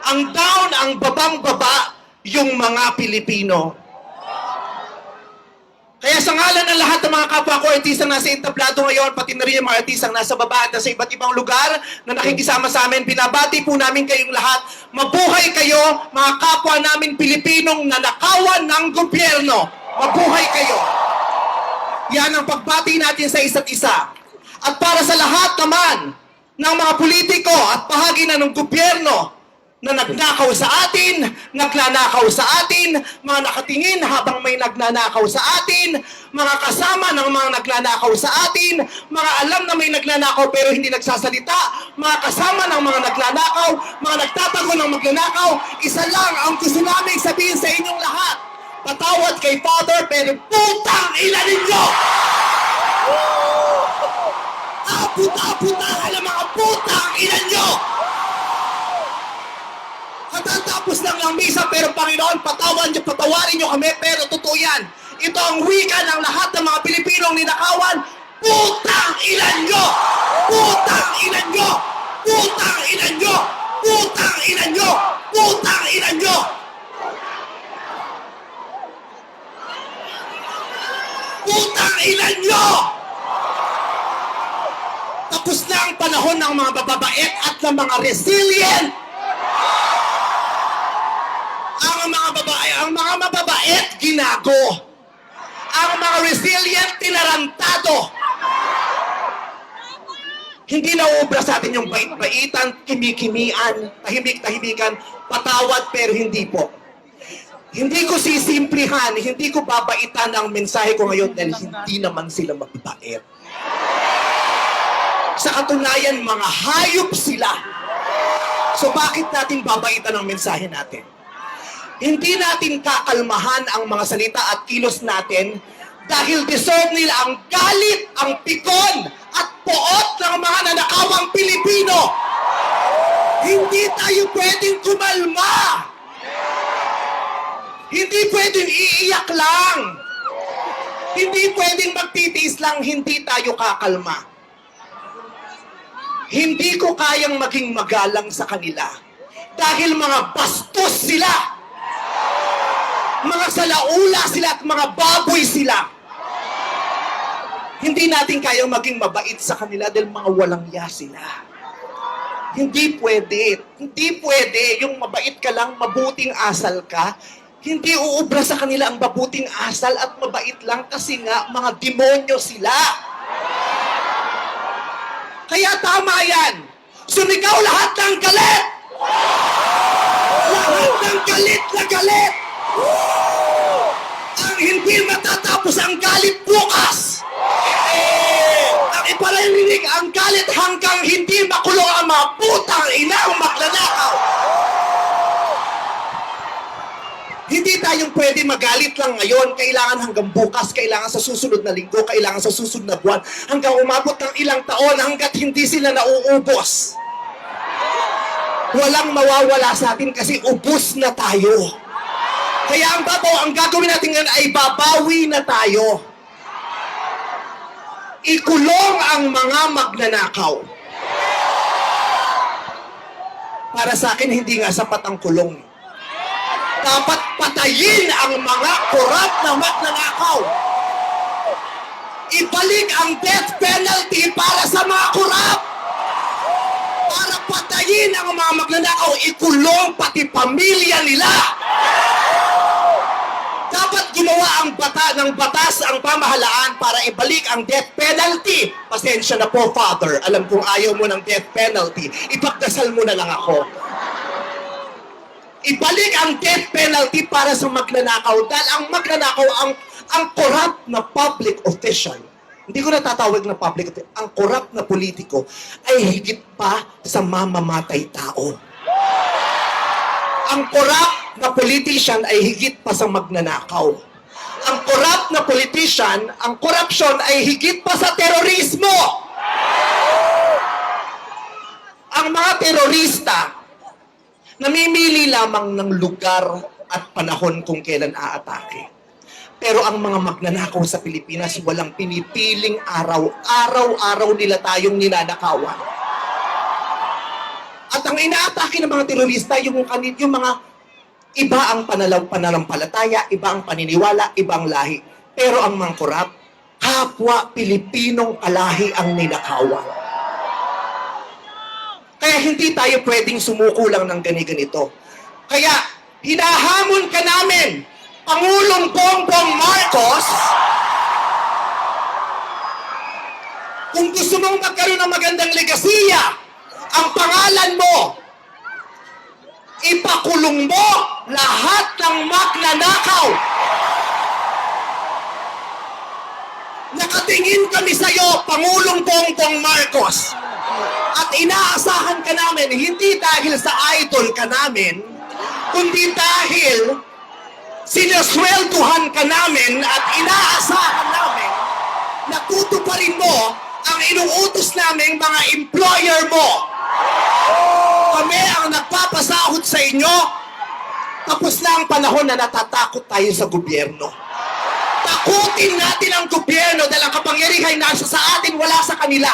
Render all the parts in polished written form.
Ang down, ang babang-baba, yung mga Pilipino. Kaya sa ngalan ng lahat ng mga kapwa ko artistang nasa entablado ngayon, pati na rin yung mga artistang nasa baba at nasa iba't ibang lugar na nakikisama sa amin, binabati po namin kayong lahat. Mabuhay kayo, mga kapwa namin Pilipinong nanakawan ng gobyerno. Mabuhay kayo. Yan ang pagbati natin sa isa't isa. At para sa lahat naman ng mga politiko at bahagi na ng gobyerno na nagnakaw sa atin, nagnanakaw sa atin, mga nakatingin habang may nagnanakaw sa atin, mga kasama ng mga nagnanakaw sa atin, mga alam na may nagnanakaw pero hindi nagsasalita, mga kasama ng mga nagnanakaw, mga nagtatago ng magnanakaw, isa lang ang gusto namin sabihin sa inyong lahat. Patawad kay Father pero putang ina ninyo! Puta-puta ng mga putang ina nyo! Katatapos lang ng misa, pero Panginoon, patawarin nyo kami, pero totoo yan. Ito ang wika ng lahat ng mga Pilipinong ninakawan. Putang ilan nyo! Putang ilan nyo! Putang ilan nyo! Putang ilan nyo! Putang ilan nyo! Putang ilan nyo! Tapos na ang panahon ng mga bababait at ng mga resilient. Ang mga mababait, ginago. Ang mga resilient, tinarantado. Hindi nauubra sa atin yung bait-baitan, kimi-kimian, tahimik-tahimikan, patawad pero hindi po. Hindi ko sisimplihan, hindi ko babaitan ang mensahe ko ngayon dahil hindi naman sila mababait. Sa katunayan, mga hayop sila. So bakit natin babaitan ang mensahe natin? Hindi natin kakalmahan ang mga salita at kilos natin dahil deserve nila ang galit, ang pikon at poot ng mga nanakawang Pilipino. Hindi tayo pwedeng kumalma. Hindi pwedeng iiyak lang. Hindi pwedeng magtitiis lang, hindi tayo kakalma. Hindi ko kayang maging magalang sa kanila dahil mga bastos sila. Mga salaula sila at mga baboy sila. Hindi natin kayang maging mabait sa kanila dahil mga walang ya sila. Hindi pwede. Hindi pwede. Yung mabait ka lang, mabuting asal ka, hindi uubra sa kanila ang mabuting asal at mabait lang kasi nga mga demonyo sila. Kaya tama yan. Sumigaw lahat ng galit! Lahat ng galit na galit! Ang hindi matatapos ang galit bukas! Ang ipalalinig ang galit hanggang hindi makulong ang mga putang inang magnanakaw! Hindi tayong pwede magalit lang ngayon. Kailangan hanggang bukas, kailangan sa susunod na linggo, kailangan sa susunod na buwan, hanggang umabot ng ilang taon hanggat hindi sila nauubos. Walang mawawala sa atin kasi ubos na tayo. Kaya ang gagawin natin ngayon ay babawi na tayo. Ikulong ang mga magnanakaw. Para sa akin, hindi nga sapat ang kulong. Dapat patayin ang mga korap na magnanakaw. Ibalik ang death penalty para sa mga korap. Para patayin ang mga magnanakaw, ikulong pati pamilya nila. Dapat gumawa ng batas ang pamahalaan para ibalik ang death penalty. Pasensya na po, Father. Alam kong ayaw mo ng death penalty. Ipagdasal mo na lang ako. Ibalik ang death penalty para sa magnanakaw dahil ang magnanakaw ang corrupt na public official. Hindi ko natatawag na public official. Ang corrupt na politiko ay higit pa sa mamamatay tao. Ang corrupt na politician ay higit pa sa magnanakaw. Ang corrupt na politician, ang corruption ay higit pa sa terorismo. Ang mga terorista, namimili lamang ng lugar at panahon kung kailan aatake. Pero ang mga magnanakaw sa Pilipinas, walang pinipiling araw. Araw-araw nila tayong ninanakawan. At At ang inaatake ng mga terorista, yung mga iba ang pananampalataya, iba ang paniniwala, iba ang lahi. Pero ang mga korap, kapwa Pilipinong kalahi ang ninakawan. Kaya hindi tayo pwedeng sumuko lang ng ganito. Kaya hinahamon ka namin, Pangulong Bongbong Marcos, kung gusto mong magkaroon ng magandang legasiya, ang pangalan mo, ipakulong mo lahat ng magnanakaw. Nakatingin kami sa iyo, Pangulong Bongbong Marcos. At inaasahan ka namin, hindi dahil sa idol ka namin, kundi dahil sinaswelduhan ka namin at inaasahan namin na tutuparin mo ang inuutos naming mga employer mo. Kami ang nagpapasahod sa inyo. Tapos na ang panahon na natatakot tayo sa gobyerno. Takutin natin ang gobyerno dahil ang kapangyarihan nasa sa atin, wala sa kanila.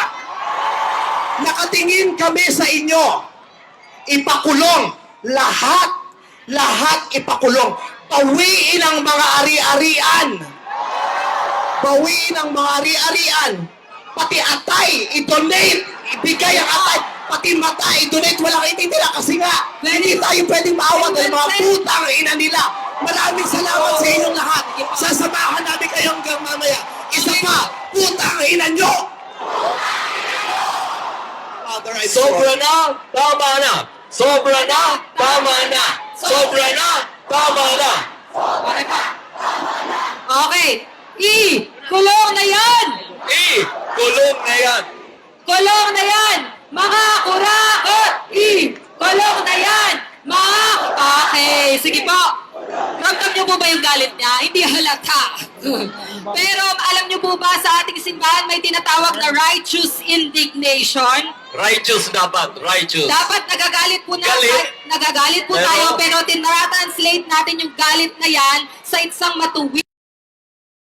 Nakatingin kami sa inyo. Ipakulong lahat ipakulong. Bawiin ang mga ari-arian. Bawiin ang mga ari-arian. Pati atay, i-donate, ibigay ang atay. Pati mata, i-donate, walang ititira kasi nga, hindi tayo pwedeng maawa dahil mga putang ina nila. Maraming salamat sa inyong lahat. Sasamahan namin kayo hanggang mamaya. Isa pa, putang ina nyo! Father, I Sobra na, tama na. Sobra na, tama na. Sobra na, tama na. Okay. Kulong na yan! Kulong na yan. Kulong na yan! Mga kurakot! Kulong na yan! Okay, sige po. Ramdam niyo po ba yung galit niya? Hindi halata. Pero alam niyo po ba sa ating simbahan may tinatawag na righteous indignation? Righteous dapat, righteous. Dapat nagagalit po Galit. tayo Pero- pero tinatranslate natin yung galit na yan sa isang matuwid